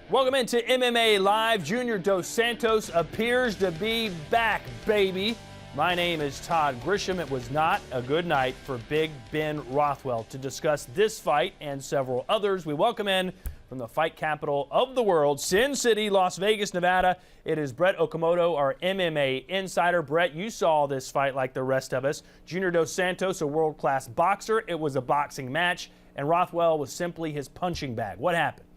Welcome into MMA Live. Junior dos Santos appears to be back, baby. My name is Todd Grisham. It was not a good night for Big Ben Rothwell. To discuss this fight and several others, we welcome in from the fight capital of the world, Sin City, Las Vegas, Nevada. It is Brett Okamoto, our MMA insider. Brett, you saw this fight like the rest of us. Junior dos Santos, a world-class boxer. It was a boxing match, and Rothwell was simply his punching bag. What happened?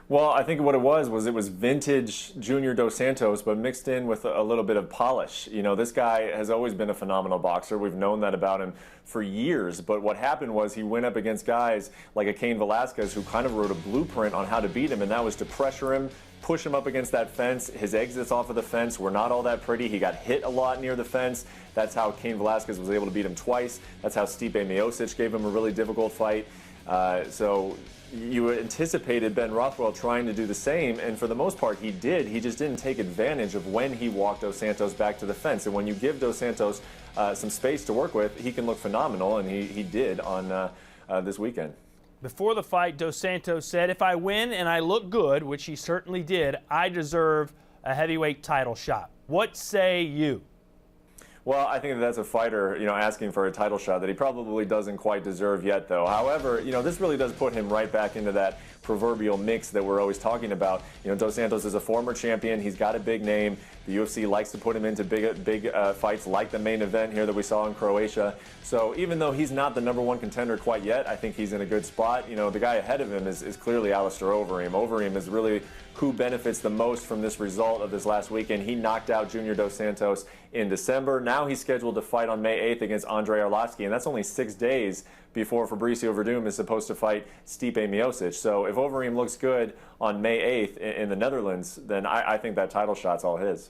Well, I think what it was vintage Junior dos Santos, but mixed in with a little bit of polish. You know, this guy has always been a phenomenal boxer. We've known that about him for years. But what happened was he went up against guys like a Cain Velasquez who kind of wrote a blueprint on how to beat him, and that was to pressure him, push him up against that fence. His exits off of the fence were not all that pretty. He got hit a lot near the fence. That's how Cain Velasquez was able to beat him twice. That's how Stipe Miocic gave him a really difficult fight. So you anticipated Ben Rothwell trying to do the same, and for the most part he did. He just didn't take advantage of when he walked dos Santos back to the fence. And when you give dos Santos some space to work with, he can look phenomenal, and he did on this weekend. Before the fight, dos Santos said, if I win and I look good, which he certainly did, I deserve a heavyweight title shot. What say you? Well, I think that's a fighter, asking for a title shot that he probably doesn't quite deserve yet, though. However, this really does put him right back into that proverbial mix that we're always talking about. Dos Santos is a former champion. He's got a big name. The UFC likes to put him into big fights like the main event here that we saw in Croatia. So even though he's not the #1 contender quite yet, I think he's in a good spot. The guy ahead of him is clearly Alistair Overeem. Overeem is really who benefits the most from this result of this last weekend. He knocked out Junior dos Santos in December. Now he's scheduled to fight on May 8th against Andrei Arlovski, and that's only 6 days before Fabricio Verdum is supposed to fight Stipe Miocic. So if Overeem looks good on May 8th in the Netherlands, then I think that title shot's all his.